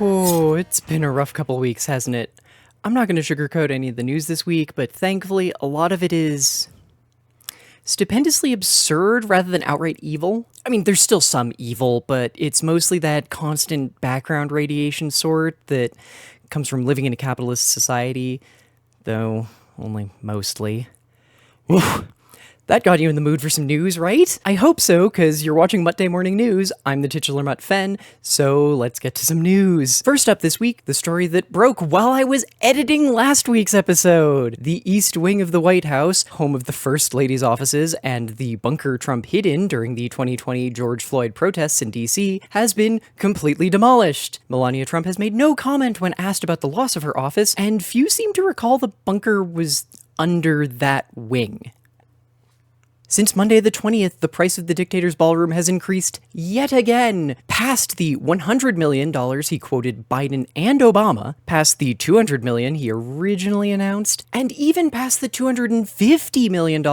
Oh, it's been a rough couple weeks, hasn't it? I'm not going to sugarcoat any of the news this week, but thankfully a lot of it is stupendously absurd rather than outright evil. I mean, there's still some evil, but it's mostly that constant background radiation sort that comes from living in a capitalist society, though only mostly. Whew. That got you in the mood for some news, right? I hope so, because you're watching Muttday Morning News. I'm the titular Mutt Fen, so let's get to some news. First up this week, the story that broke while I was editing last week's episode. The East Wing of the White House, home of the First Lady's offices and the bunker Trump hid in during the 2020 George Floyd protests in D.C., has been completely demolished. Melania Trump has made no comment when asked about the loss of her office, and few seem to recall the bunker was under that wing. Since Monday the 20th, the price of the dictator's ballroom has increased yet again, past the $100 million he quoted Biden and Obama, past the $200 million he originally announced, and even past the $250 million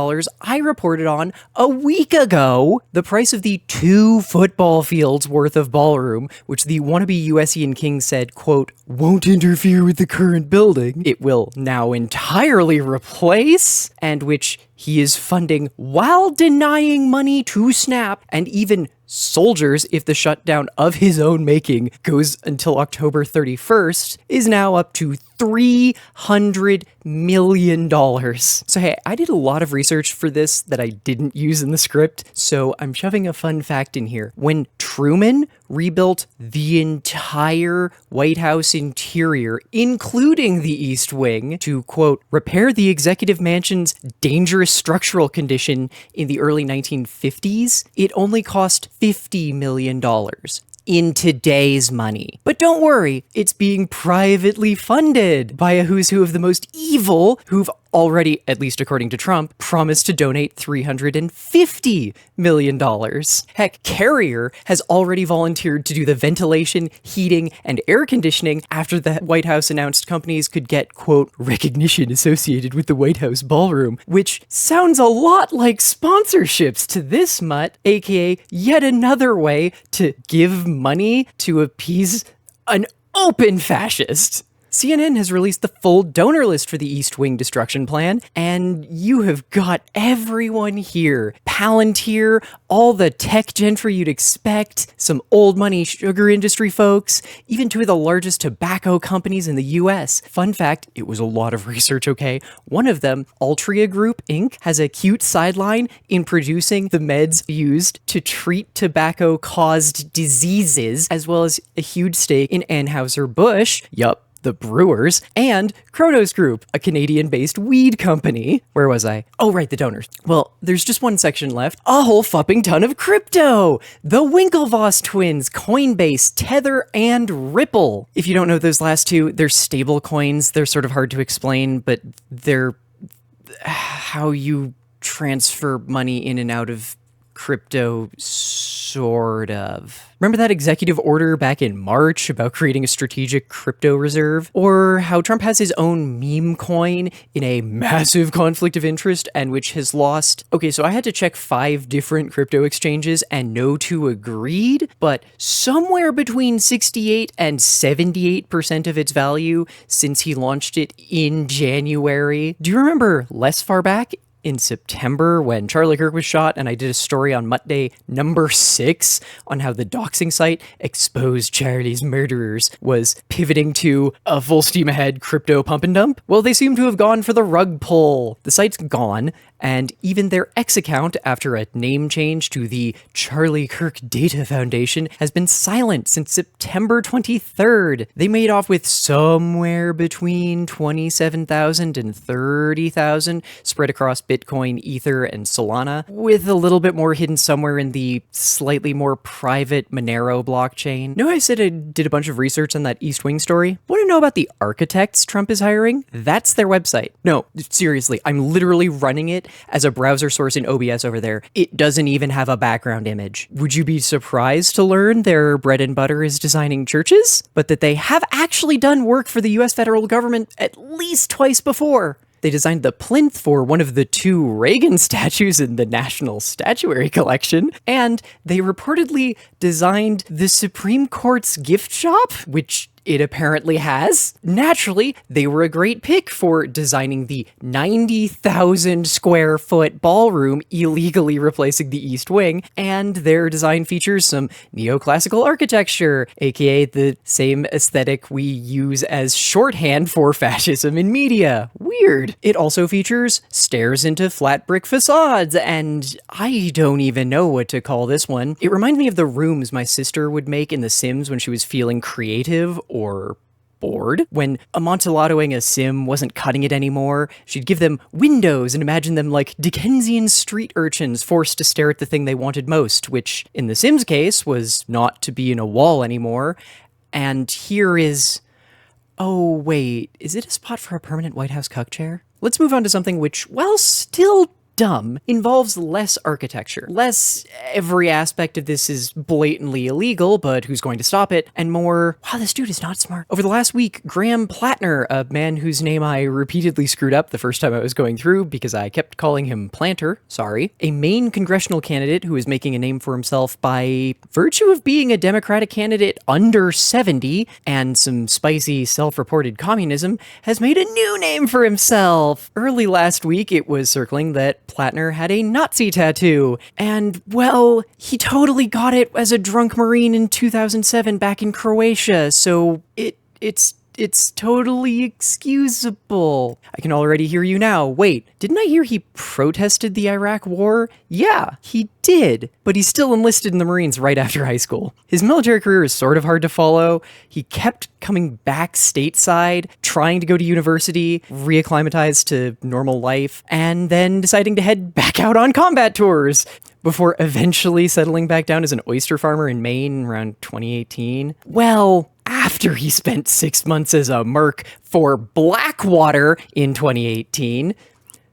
I reported on a week ago. The price of the 2 football fields worth of ballroom, which the wannabe USian king said, quote, won't interfere with the current building, it will now entirely replace, and which he is funding while denying money to SNAP and even soldiers if the shutdown of his own making goes until October 31st, is now up to $300 million. So hey, I did a lot of research for this that I didn't use in the script, so I'm shoving a fun fact in here. When Truman rebuilt the entire White House interior, including the East Wing, to, quote, repair the executive mansion's dangerous structural condition in the early 1950s, it only cost $50 million. In today's money. But don't worry, it's being privately funded by a who's who of the most evil who've already, at least according to Trump, promised to donate $350 million. Heck, Carrier has already volunteered to do the ventilation, heating, and air conditioning after the White House announced companies could get, quote, recognition associated with the White House ballroom, which sounds a lot like sponsorships to this mutt, aka yet another way to give money to appease an open fascist. CNN has released the full donor list for the East Wing destruction plan, and you have got everyone here. Palantir, all the tech gentry you'd expect, some old money sugar industry folks, even 2 of the largest tobacco companies in the US. Fun fact, it was a lot of research, okay? One of them, Altria Group Inc., has a cute sideline in producing the meds used to treat tobacco-caused diseases, as well as a huge stake in Anheuser-Busch. Yup. The Brewers, and Kronos Group, a Canadian-based weed company. Where was I? Oh, right, the donors. Well, there's just one section left. A whole fupping ton of crypto! The Winklevoss twins, Coinbase, Tether, and Ripple. If you don't know those last 2, they're stable coins. They're sort of hard to explain, but they're how you transfer money in and out of crypto, sort of. Remember that executive order back in March about creating a strategic crypto reserve? Or how Trump has his own meme coin in a massive conflict of interest and which has lost... Okay, so I had to check 5 different crypto exchanges and no 2 agreed, but somewhere between 68 and 78% of its value since he launched it in January. Do you remember less far back? In September, when Charlie Kirk was shot, and I did a story on Muttday number 6 on how the doxing site Exposed Charlie's Murderers was pivoting to a full steam ahead crypto pump and dump? Well, they seem to have gone for the rug pull. The site's gone, and even their X account, after a name change to the Charlie Kirk Data Foundation, has been silent since September 23rd. They made off with somewhere between 27,000 and 30,000 spread across Bitcoin, Ether, and Solana, with a little bit more hidden somewhere in the slightly more private Monero blockchain. Know I said I did a bunch of research on that East Wing story? Want to know about the architects Trump is hiring? That's their website. No, seriously, I'm literally running it as a browser source in OBS over there. It doesn't even have a background image. Would you be surprised to learn their bread and butter is designing churches? But that they have actually done work for the US federal government at least twice before. They designed the plinth for one of the 2 Reagan statues in the National Statuary Collection, and they reportedly designed the Supreme Court's gift shop, which it apparently has. Naturally, they were a great pick for designing the 90,000 square foot ballroom illegally replacing the East Wing, and their design features some neoclassical architecture, aka the same aesthetic we use as shorthand for fascism in media. Weird. It also features stairs into flat brick facades, and I don't even know what to call this one. It reminds me of the rooms my sister would make in The Sims when she was feeling creative or bored. When amontillatoing a sim wasn't cutting it anymore, she'd give them windows and imagine them like Dickensian street urchins forced to stare at the thing they wanted most, which in The Sims case was not to be in a wall anymore. And here is... oh wait, is it a spot for a permanent White House cuck chair? Let's move on to something which, while still dumb, involves less architecture. Less every aspect of this is blatantly illegal, but who's going to stop it? And more, wow, this dude is not smart. Over the last week, Graham Platner, a man whose name I repeatedly screwed up the first time I was going through because I kept calling him Planter, sorry, a Maine congressional candidate who is making a name for himself by virtue of being a Democratic candidate under 70 and some spicy self-reported communism, has made a new name for himself. Early last week, it was circling that Platner had a Nazi tattoo, and, well, he totally got it as a drunk Marine in 2007 back in Croatia, so it's totally excusable. I can already hear you now. Wait, didn't I hear he protested the Iraq War? Yeah, he did, but he still enlisted in the Marines right after high school. His military career is sort of hard to follow. He kept coming back stateside, trying to go to university, reacclimatize to normal life, and then deciding to head back out on combat tours, before eventually settling back down as an oyster farmer in Maine around 2018. Well, after he spent 6 months as a merc for Blackwater in 2018.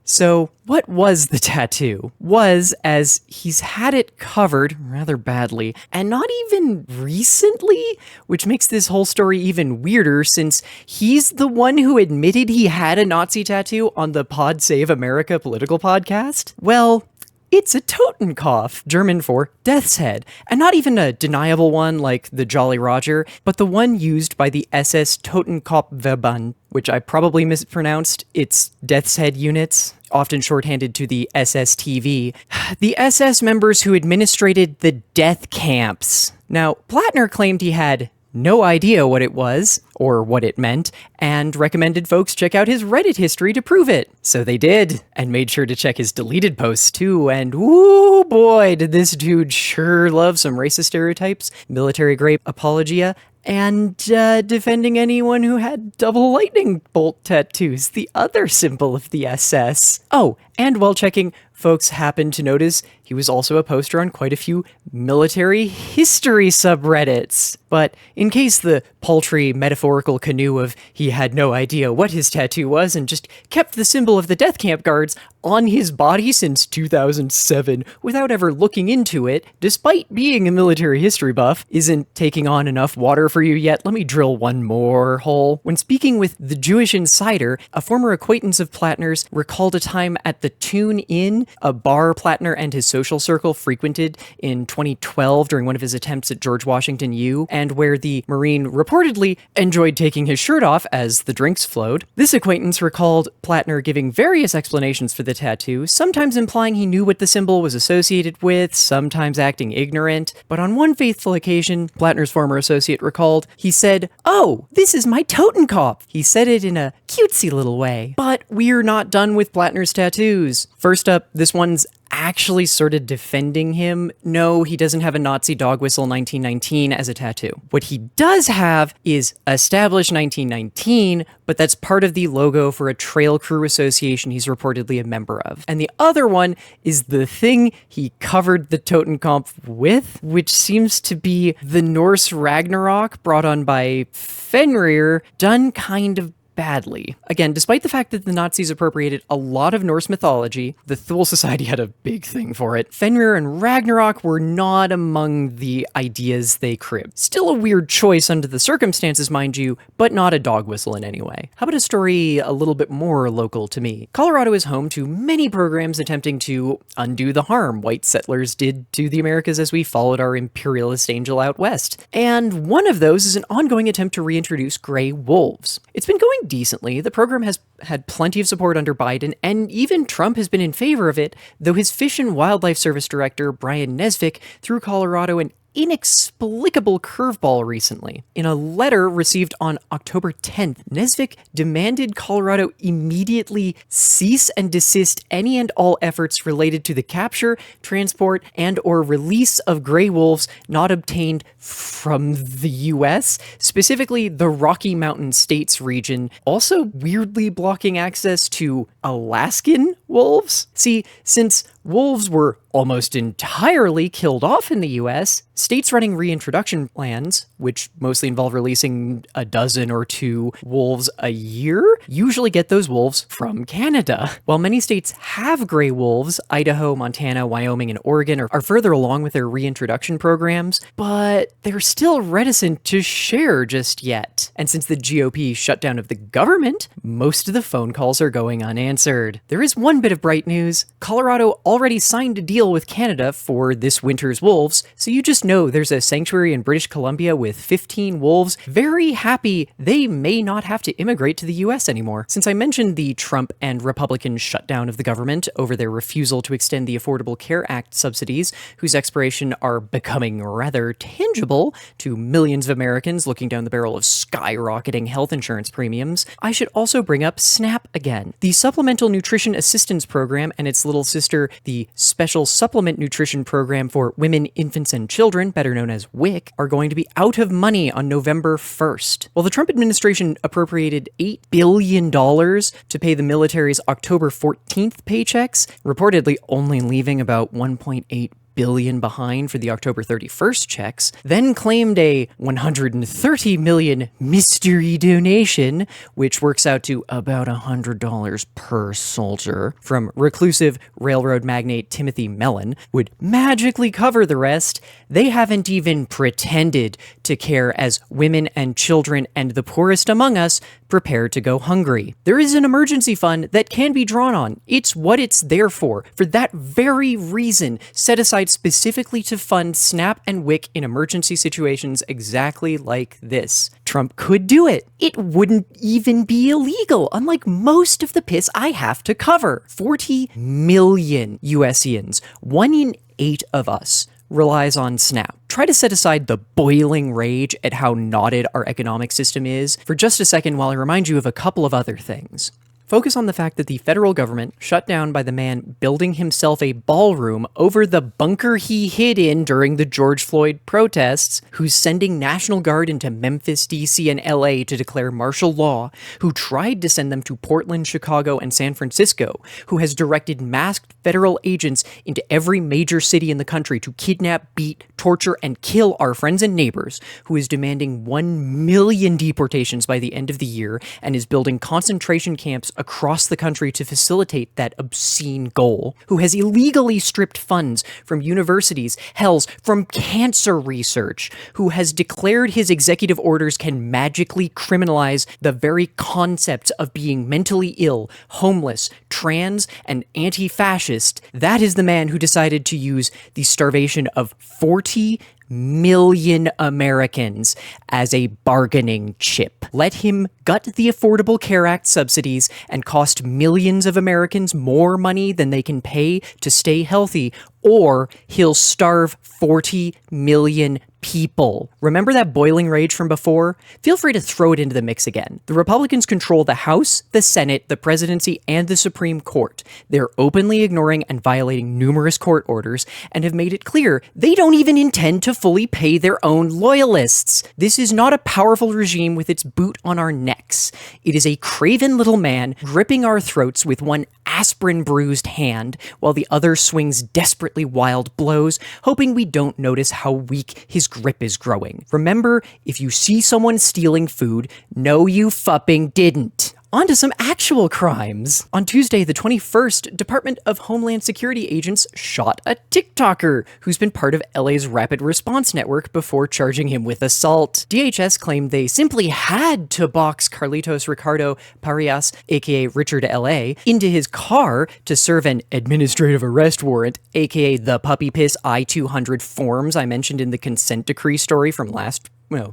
So what was the tattoo? Was, as he's had it covered rather badly, and not even recently, which makes this whole story even weirder since he's the one who admitted he had a Nazi tattoo on the Pod Save America political podcast. Well, it's a Totenkopf, German for death's head, and not even a deniable one like the Jolly Roger, but the one used by the SS Totenkopfverband, which I probably mispronounced. It's death's head units, often shorthanded to the SSTV, the SS members who administrated the death camps. Now, Platner claimed he had no idea what it was, or what it meant, and recommended folks check out his Reddit history to prove it. So they did, and made sure to check his deleted posts too, and ooh boy, did this dude sure love some racist stereotypes, military-grade apologia, and defending anyone who had double lightning bolt tattoos, the other symbol of the SS. Oh, and while checking, folks happened to notice he was also a poster on quite a few military history subreddits. But in case the paltry metaphorical canoe of he had no idea what his tattoo was and just kept the symbol of the death camp guards on his body since 2007 without ever looking into it, despite being a military history buff, isn't taking on enough water for you yet, let me drill one more hole. When speaking with The Jewish Insider, a former acquaintance of Platner's recalled a time at the Tune Inn, a bar Platner and his social circle frequented in 2012 during one of his attempts at George Washington U, and where the Marine reportedly enjoyed taking his shirt off as the drinks flowed. This acquaintance recalled Platner giving various explanations for the tattoo, sometimes implying he knew what the symbol was associated with, sometimes acting ignorant, but on one faithful occasion, Platner's former associate recalled, he said, "Oh, this is my Totenkopf." He said it in a cutesy little way. But we're not done with Platner's tattoos. First up, this one's actually sort of defending him. No, he doesn't have a Nazi dog whistle 1919 as a tattoo. What he does have is established 1919, but that's part of the logo for a trail crew association he's reportedly a member of. And the other one is the thing he covered the Totenkopf with, which seems to be the Norse Ragnarok brought on by Fenrir, done kind of badly. Again, despite the fact that the Nazis appropriated a lot of Norse mythology, the Thule Society had a big thing for it. Fenrir and Ragnarok were not among the ideas they cribbed. Still a weird choice under the circumstances, mind you, but not a dog whistle in any way. How about a story a little bit more local to me? Colorado is home to many programs attempting to undo the harm white settlers did to the Americas as we followed our imperialist angel out west. And one of those is an ongoing attempt to reintroduce gray wolves. It's been going decently. The program has had plenty of support under Biden, and even Trump has been in favor of it, though his Fish and Wildlife Service director, Brian Nesvik, threw Colorado an inexplicable curveball recently. In a letter received on October 10th, Nesvik demanded Colorado immediately cease and desist any and all efforts related to the capture, transport, and or release of gray wolves not obtained from the US, specifically the Rocky Mountain States region, also weirdly blocking access to Alaskan wolves. See, since wolves were almost entirely killed off in the US, states running reintroduction plans, which mostly involve releasing a dozen or two wolves a year, usually get those wolves from Canada. While many states have gray wolves, Idaho, Montana, Wyoming, and Oregon are further along with their reintroduction programs, but they're still reticent to share just yet. And since the GOP shutdown of the government, most of the phone calls are going unanswered. There is one bit of bright news. Colorado already signed a deal with Canada for this winter's wolves, so you just know there's a sanctuary in British Columbia with 15 wolves, very happy they may not have to immigrate to the US anymore. Since I mentioned the Trump and Republican shutdown of the government over their refusal to extend the Affordable Care Act subsidies, whose expiration are becoming rather tangible to millions of Americans looking down the barrel of skyrocketing health insurance premiums, I should also bring up SNAP again. The Supplemental Nutrition Assistance Program and its little sister, the Special Supplement Nutrition Program for Women, Infants, and Children, better known as WIC, are going to be out of money on November 1st. While the Trump administration appropriated $8 billion to pay the military's October 14th paychecks, reportedly only leaving about $1.8 billion behind for the October 31st checks, then claimed a $130 million mystery donation, which works out to about $100 per soldier, from reclusive railroad magnate Timothy Mellon, would magically cover the rest. They haven't even pretended to care as women and children and the poorest among us prepare to go hungry. There is an emergency fund that can be drawn on. It's what it's there for. For that very reason, set aside specifically to fund SNAP and WIC in emergency situations exactly like this. Trump could do it. It wouldn't even be illegal, unlike most of the piss I have to cover. 40 million USians, 1 in 8 of us, relies on SNAP. Try to set aside the boiling rage at how knotted our economic system is for just a second while I remind you of a couple of other things. Focus on the fact that the federal government, shut down by the man building himself a ballroom over the bunker he hid in during the George Floyd protests, who's sending National Guard into Memphis, D.C., and L.A. to declare martial law, who tried to send them to Portland, Chicago, and San Francisco, who has directed masked federal agents into every major city in the country to kidnap, beat, torture, and kill our friends and neighbors, who is demanding 1 million deportations by the end of the year, and is building concentration camps across the country to facilitate that obscene goal, who has illegally stripped funds from universities, hells, from cancer research, who has declared his executive orders can magically criminalize the very concepts of being mentally ill, homeless, trans, and anti-fascist. That is the man who decided to use the starvation of 40 million Americans as a bargaining chip. Let him gut the Affordable Care Act subsidies and cost millions of Americans more money than they can pay to stay healthy, or he'll starve 40 million people. Remember that boiling rage from before? Feel free to throw it into the mix again. The Republicans control the House, the Senate, the presidency, and the Supreme Court. They're openly ignoring and violating numerous court orders and have made it clear they don't even intend to fully pay their own loyalists. This is not a powerful regime with its boot on our necks. It is a craven little man gripping our throats with one aspirin bruised hand while the other swings desperately wild blows, hoping we don't notice how weak his his grip is growing. Remember, if you see someone stealing food, no you fupping didn't. On to some actual crimes. On Tuesday, the 21st, Department of Homeland Security agents shot a TikToker who's been part of LA's Rapid Response Network before charging him with assault. DHS claimed they simply had to box Carlitos Ricardo Parias, aka Richard LA, into his car to serve an administrative arrest warrant, aka the puppy piss I-200 forms I mentioned in the consent decree story from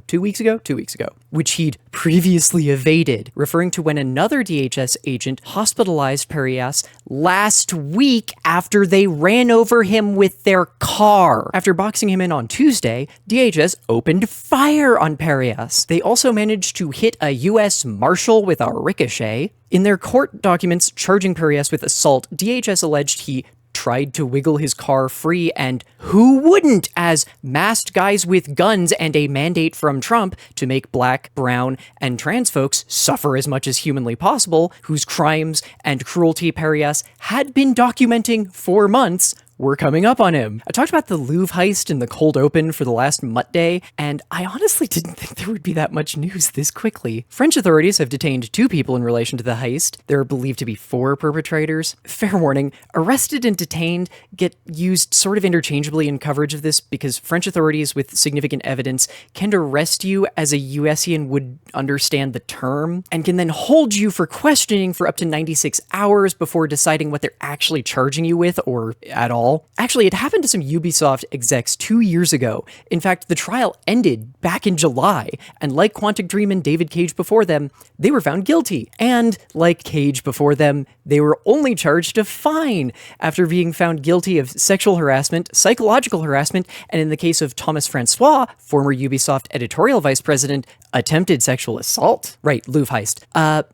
2 weeks ago, which he'd previously evaded, referring to when another DHS agent hospitalized Parias last week after they ran over him with their car. After boxing him in on Tuesday, DHS opened fire on Parias. They also managed to hit a U.S. Marshal with a ricochet. In their court documents charging Parias with assault, DHS alleged he tried to wiggle his car free, and who wouldn't, as masked guys with guns and a mandate from Trump to make black, brown, and trans folks suffer as much as humanly possible, whose crimes and cruelty Parias had been documenting for months, were coming up on him. I talked about the Louvre heist in the cold open for the last Muttday, and I honestly didn't think there would be that much news this quickly. French authorities have detained 2 people in relation to the heist. There are believed to be 4 perpetrators. Fair warning, arrested and detained get used sort of interchangeably in coverage of this because French authorities with significant evidence can arrest you as a USian would understand the term, and can then hold you for questioning for up to 96 hours before deciding what they're actually charging you with, or at all. Actually, it happened to some Ubisoft execs 2 years ago. In fact, the trial ended back in July, and like Quantic Dream and David Cage before them, they were found guilty. And like Cage before them, they were only charged a fine after being found guilty of sexual harassment, psychological harassment, and in the case of Thomas Francois, former Ubisoft editorial vice president, attempted sexual assault. Right, Louvre heist.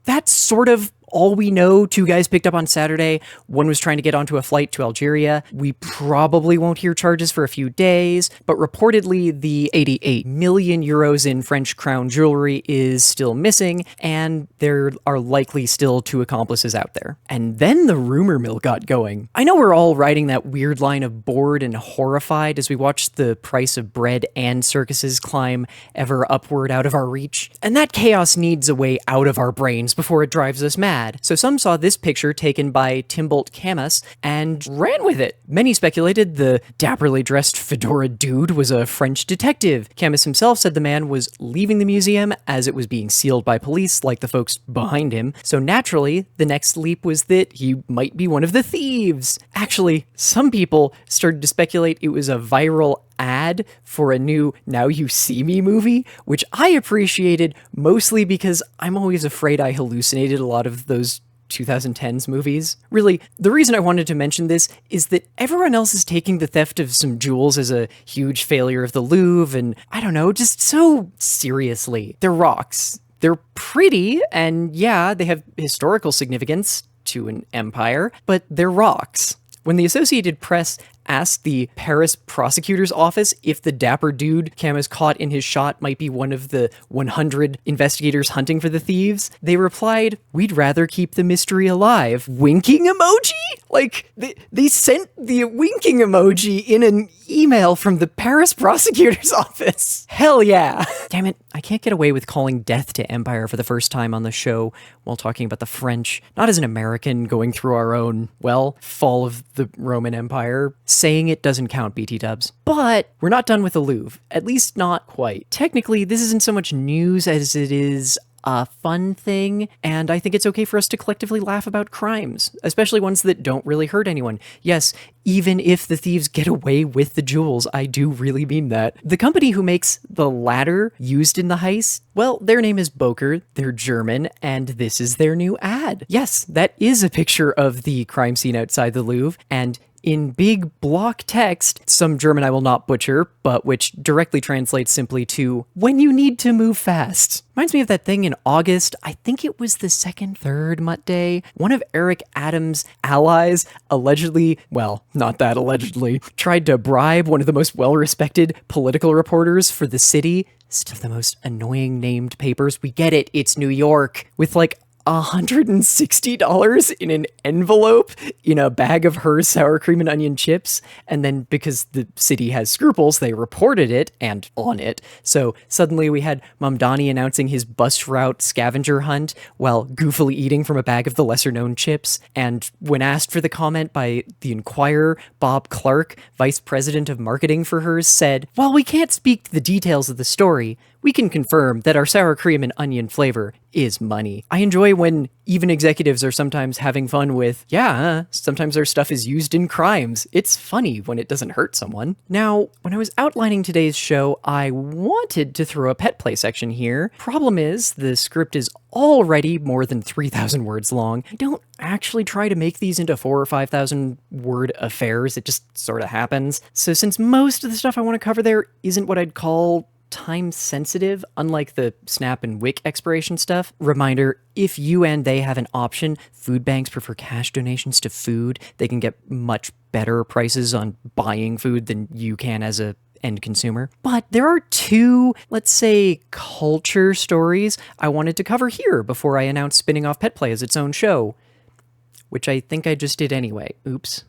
That's sort of all we know. 2 guys picked up on Saturday. One was trying to get onto a flight to Algeria. We probably won't hear charges for a few days, but reportedly the 88 million euros in French crown jewelry is still missing, and there are likely still 2 accomplices out there. And then the rumor mill got going. I know we're all riding that weird line of bored and horrified as we watch the price of bread and circuses climb ever upward out of our reach, and that chaos needs a way out of our brains before it drives us mad. So some saw this picture taken by Timbolt Camus and ran with it. Many speculated the dapperly dressed fedora dude was a French detective. Camus himself said the man was leaving the museum as it was being sealed by police, like the folks behind him. So naturally, the next leap was that he might be one of the thieves. Actually, some people started to speculate it was a viral ad for a new Now You See Me movie, which I appreciated mostly because I'm always afraid I hallucinated a lot of those 2010s movies. Really, the reason I wanted to mention this is that everyone else is taking the theft of some jewels as a huge failure of the Louvre, and I don't know, just so seriously. They're rocks. They're pretty, and yeah, they have historical significance to an empire, but they're rocks. When the Associated Press asked the Paris prosecutor's office if the dapper dude Camus caught in his shot might be one of the 100 investigators hunting for the thieves, they replied, "We'd rather keep the mystery alive." Winking emoji? Like, they sent the winking emoji in an email from the Paris prosecutor's office. Hell yeah. Damn it, I can't get away with calling death to empire for the first time on the show while talking about the French, not as an American going through our own, well, fall of the Roman Empire. Saying it doesn't count, BT dubs. But we're not done with the Louvre, at least not quite. Technically, this isn't so much news as it is a fun thing, and I think it's okay for us to collectively laugh about crimes, especially ones that don't really hurt anyone. Yes, even if the thieves get away with the jewels, I do really mean that. The company who makes the ladder used in the heist, well, their name is Boker, they're German, and this is their new ad. Yes, that is a picture of the crime scene outside the Louvre, and in big block text, some German I will not butcher, but which directly translates simply to, "When you need to move fast." Reminds me of that thing in August, I think it was the 3rd Muttday, one of Eric Adams' allies allegedly, well, not that allegedly, tried to bribe one of the most well-respected political reporters for the city. Still the most annoying named papers. We get it, it's New York. With like $160 in an envelope in a bag of her sour cream and onion chips. And then because the city has scruples, they reported it and on it. So suddenly we had Mamdani announcing his bus route scavenger hunt while goofily eating from a bag of the lesser known chips. And when asked for the comment by the Inquirer, Bob Clark, vice president of marketing for hers, said, "While we can't speak to the details of the story, we can confirm that our sour cream and onion flavor is money." I enjoy when even executives are sometimes having fun with, sometimes our stuff is used in crimes. It's funny when it doesn't hurt someone. Now, when I was outlining today's show, I wanted to throw a pet play section here. Problem is, the script is already more than 3,000 words long. I don't actually try to make these into 4,000 or 5,000 word affairs. It just sort of happens. So since most of the stuff I want to cover there isn't what I'd call time sensitive, unlike the SNAP and WIC expiration stuff. Reminder, if you and they have an option, food banks prefer cash donations to food. They can get much better prices on buying food than you can as a end consumer. But there are two, let's say, culture stories I wanted to cover here before I announce spinning off Pet Play as its own show, which I think I just did anyway. Oops.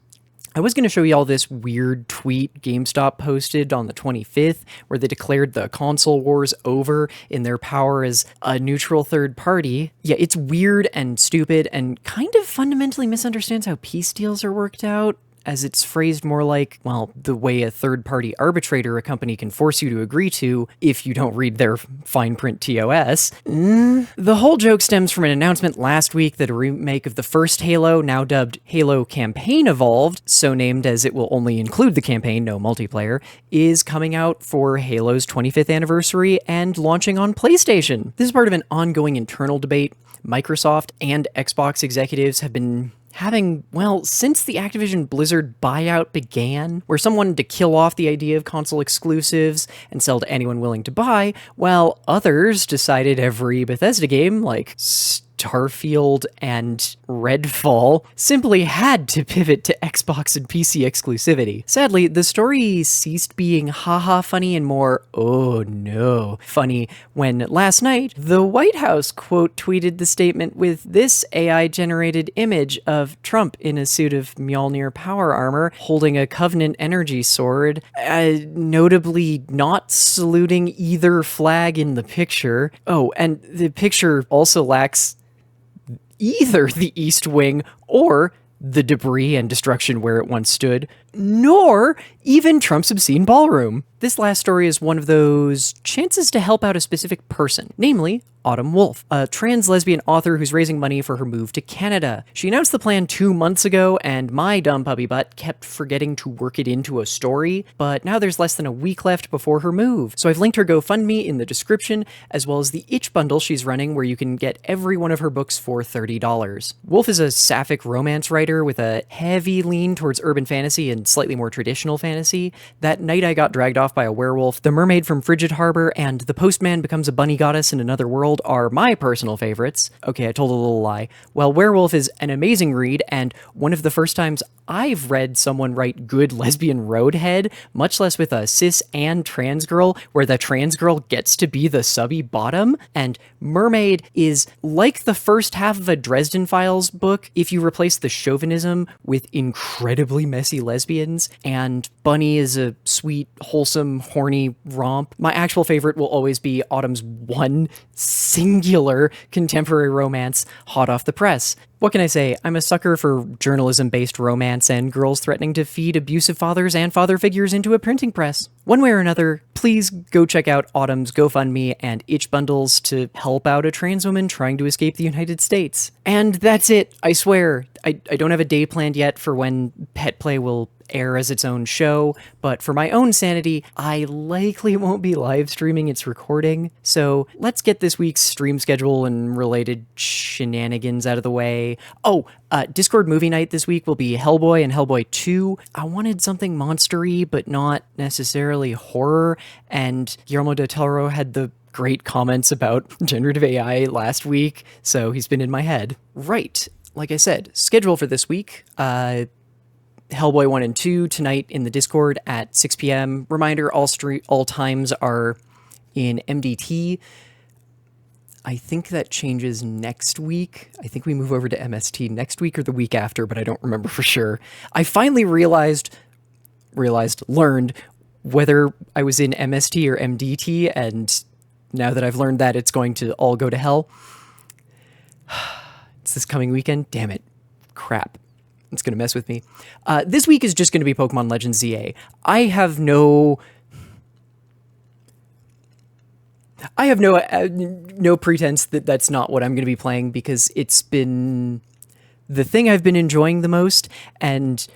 I was going to show you all this weird tweet GameStop posted on the 25th, where they declared the console wars over in their power as a neutral third party. Yeah, it's weird and stupid and kind of fundamentally misunderstands how peace deals are worked out, as it's phrased more like, well, the way a third-party arbitrator a company can force you to agree to if you don't read their fine print TOS. The whole joke stems from an announcement last week that a remake of the first Halo, now dubbed Halo Campaign Evolved, so named as it will only include the campaign, no multiplayer, is coming out for Halo's 25th anniversary and launching on PlayStation. This is part of an ongoing internal debate Microsoft and Xbox executives have been having, well, since the Activision Blizzard buyout began, where someone wanted to kill off the idea of console exclusives and sell to anyone willing to buy, while others decided every Bethesda game, like Starfield and Redfall, simply had to pivot to Xbox and PC exclusivity. Sadly, the story ceased being haha funny and more oh no funny when last night the White House quote tweeted the statement with this AI-generated image of Trump in a suit of Mjolnir power armor holding a Covenant energy sword, notably not saluting either flag in the picture. Oh, and the picture also lacks either the East Wing or the debris and destruction where it once stood, nor even Trump's obscene ballroom. This last story is one of those chances to help out a specific person, namely Autumn Wolff, a trans lesbian author who's raising money for her move to Canada. She announced the plan 2 months ago, and my dumb puppy butt kept forgetting to work it into a story, but now there's less than a week left before her move. So I've linked her GoFundMe in the description, as well as the itch bundle she's running where you can get every one of her books for $30. Wolff is a sapphic romance writer with a heavy lean towards urban fantasy and slightly more traditional fantasy. That Night I Got Dragged Off by a Werewolf, The Mermaid from Frigid Harbor, and The Postman Becomes a Bunny Goddess in Another World are my personal favorites. Okay, I told a little lie. Well, Werewolf is an amazing read, and one of the first times I've read someone write good lesbian roadhead, much less with a cis and trans girl, where the trans girl gets to be the subby bottom. And Mermaid is like the first half of a Dresden Files book if you replace the chauvinism with incredibly messy lesbians, and Bunny is a sweet, wholesome, horny romp. My actual favorite will always be Autumn's one singular contemporary romance, hot off the press. What can I say? I'm a sucker for journalism-based romance and girls threatening to feed abusive fathers and father figures into a printing press. One way or another, please go check out Autumn's GoFundMe and itch bundles to help out a trans woman trying to escape the United States. And that's it, I swear. I don't have a day planned yet for when Pet Play will air as its own show, but for my own sanity, I likely won't be live streaming its recording. So let's get this week's stream schedule and related shenanigans out of the way. Oh, Discord movie night this week will be Hellboy and Hellboy 2. I wanted something monstery, but not necessarily horror, and Guillermo del Toro had the great comments about generative AI last week, so he's been in my head. Right, like I said, schedule for this week, Hellboy 1 and 2 tonight in the Discord at 6 p.m. Reminder, all times are in MDT. I think that changes next week. I think we move over to MST next week or the week after, but I don't remember for sure. I finally learned whether I was in MST or MDT, and now that I've learned that, it's going to all go to hell. It's this coming weekend. Damn it. Crap. It's going to mess with me. This week is just going to be Pokemon Legends ZA. I have no pretense that that's not what I'm going to be playing, because it's been the thing I've been enjoying the most, and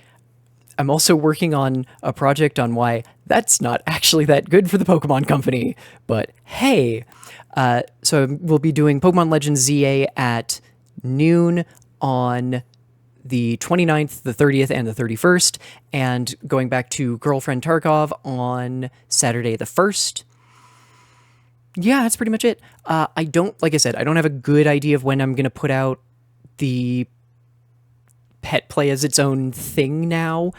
I'm also working on a project on why that's not actually that good for the Pokemon Company. But hey, so we'll be doing Pokemon Legends ZA at noon on the 29th, the 30th, and the 31st, and going back to Girlfriend Tarkov on Saturday the 1st. Yeah, that's pretty much it. Like I said, I don't have a good idea of when I'm going to put out the pet play as its own thing now.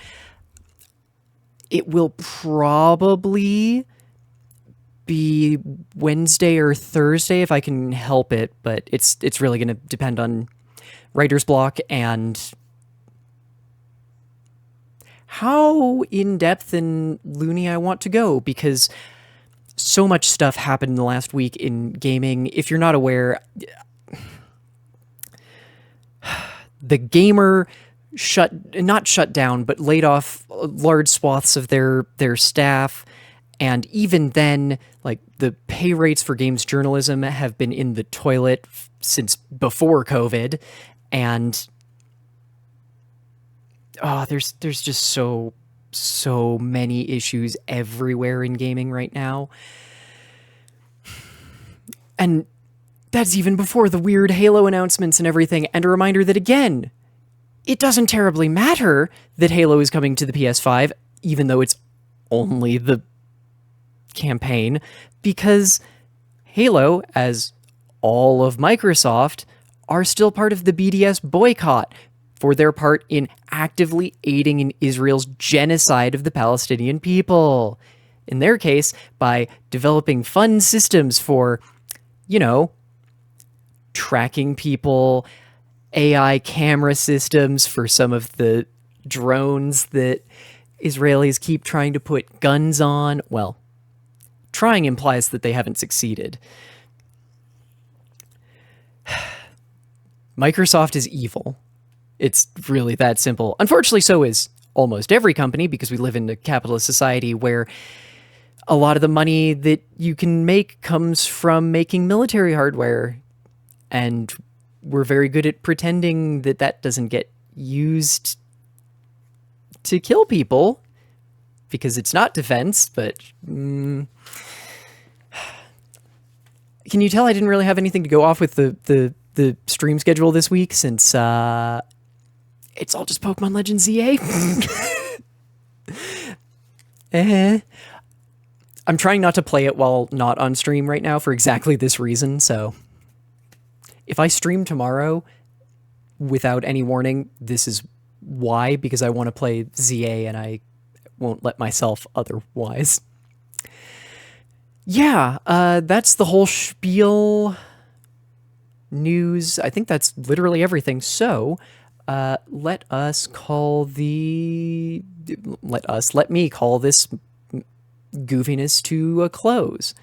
It will probably be Wednesday or Thursday if I can help it, but it's really going to depend on writer's block and how in-depth and loony I want to go, because so much stuff happened in the last week in gaming. If you're not aware, the Gamer not shut down, but laid off large swaths of their staff. And even then, like, the pay rates for games journalism have been in the toilet since before COVID. And there's just so many issues everywhere in gaming right now. And that's even before the weird Halo announcements and everything. And a reminder that, again, it doesn't terribly matter that Halo is coming to the PS5, even though it's only the campaign, because Halo, as all of Microsoft, are still part of the BDS boycott for their part in actively aiding in Israel's genocide of the Palestinian people. In their case, by developing fun systems for, tracking people, AI camera systems for some of the drones that Israelis keep trying to put guns on. Well, trying implies that they haven't succeeded. Microsoft is evil. It's really that simple. Unfortunately, so is almost every company, because we live in a capitalist society where a lot of the money that you can make comes from making military hardware. And we're very good at pretending that that doesn't get used to kill people, because it's not defense, but can you tell I didn't really have anything to go off with the stream schedule this week, since it's all just Pokemon Legends ZA? I'm trying not to play it while not on stream right now for exactly this reason, so if I stream tomorrow without any warning, this is why, because I want to play ZA and I won't let myself otherwise. Yeah, that's the whole spiel. News, I think that's literally everything. So, let me call this goofiness to a close.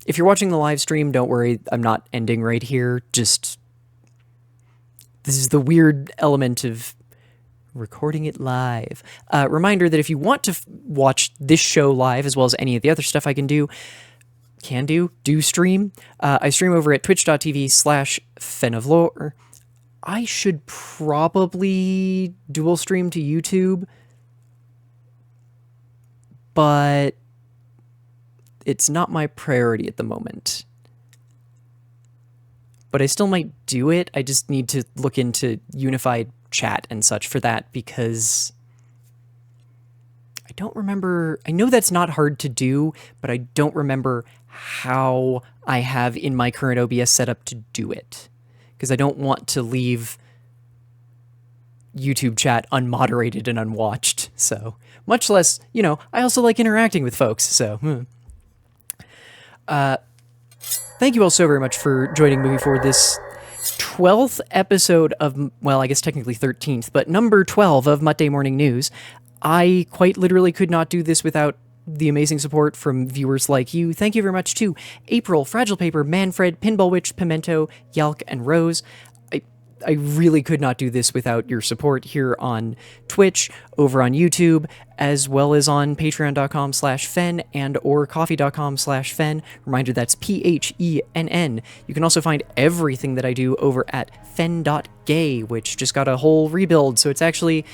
If you're watching the live stream, don't worry, I'm not ending right here. Just, this is the weird element of recording it live. Reminder that if you want to watch this show live, as well as any of the other stuff I do stream. I stream over at twitch.tv/fenoflore. I should probably dual stream to YouTube, but it's not my priority at the moment. But I still might do it. I just need to look into unified chat and such for that, because I don't remember. I know that's not hard to do, but I don't remember how I have in my current OBS setup to do it, because I don't want to leave YouTube chat unmoderated and unwatched. So much less, I also like interacting with folks. So, Thank you all so very much for joining me for this 12th episode of, well, I guess technically 13th, but number 12 of Muttday Morning News. I quite literally could not do this without the amazing support from viewers like you. Thank you very much to April, Fragile Paper, Manfred, Pinball Witch, Pimento, Yalk, and Rose. I really could not do this without your support here on Twitch, over on YouTube, as well as on patreon.com/Fen and or coffee.com/Fen. Reminder, that's PHENN. You can also find everything that I do over at fen.gay, which just got a whole rebuild, so it's actually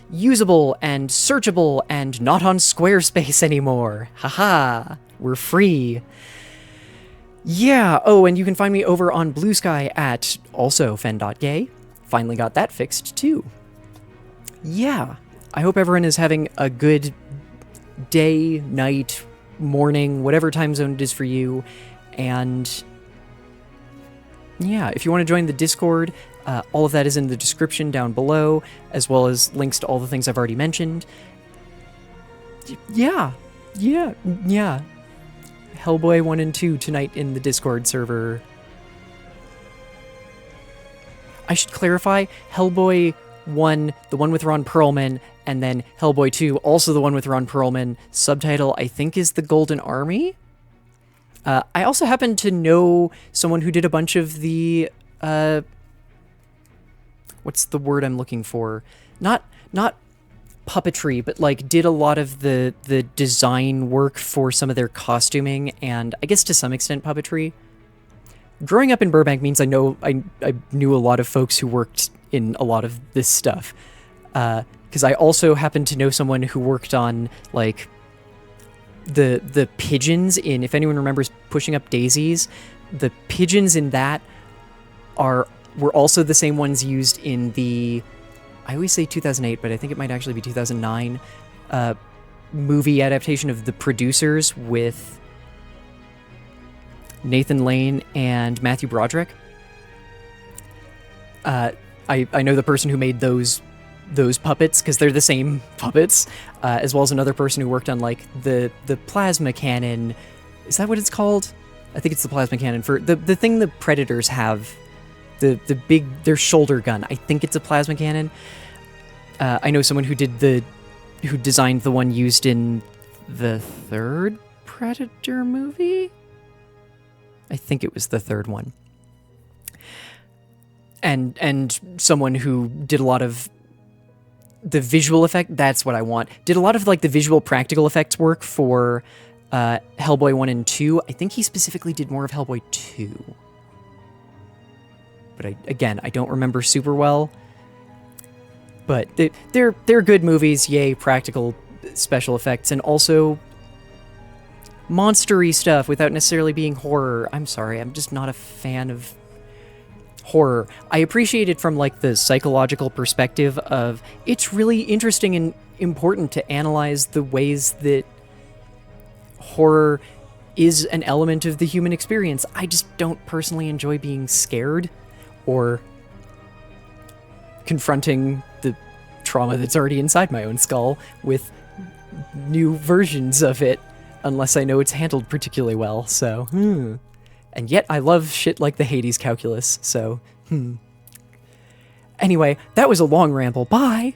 usable and searchable and not on Squarespace anymore. Haha, we're free. Yeah, oh, and you can find me over on Blue Sky at also fen.gay. Finally got that fixed, too. Yeah, I hope everyone is having a good day, night, morning, whatever time zone it is for you. And yeah, if you want to join the Discord, all of that is in the description down below, as well as links to all the things I've already mentioned. Yeah. Hellboy 1 and 2 tonight in the Discord server. I should clarify, Hellboy 1, the one with Ron Perlman, and then Hellboy 2, also the one with Ron Perlman. Subtitle, I think, is The Golden Army? I also happen to know someone who did a bunch of the, what's the word I'm looking for? Not puppetry, but like did a lot of the design work for some of their costuming, and I guess to some extent puppetry. Growing up in Burbank means I knew a lot of folks who worked in a lot of this stuff, because I also happen to know someone who worked on like the pigeons in, if anyone remembers Pushing Up Daisies, the pigeons in that were also the same ones used in the, I always say 2008, but I think it might actually be 2009, movie adaptation of The Producers with Nathan Lane and Matthew Broderick. I know the person who made those puppets, because they're the same puppets, as well as another person who worked on like the plasma cannon. Is that what it's called? I think it's the plasma cannon for the thing the Predators have. The big, their shoulder gun. I think it's a plasma cannon. I know someone who designed the one used in the third Predator movie? I think it was the third one. And someone who did a lot of the visual effect, that's what I want. Did a lot of like the visual practical effects work for Hellboy 1 and 2. I think he specifically did more of Hellboy 2. But I don't remember super well. But they're good movies, yay, practical special effects, and also monstery stuff without necessarily being horror. I'm sorry, I'm just not a fan of horror. I appreciate it from like the psychological perspective of it's really interesting and important to analyze the ways that horror is an element of the human experience. I just don't personally enjoy being scared or confronting the trauma that's already inside my own skull with new versions of it, unless I know it's handled particularly well, so, And yet I love shit like the Hades calculus, so, Anyway, that was a long ramble. Bye!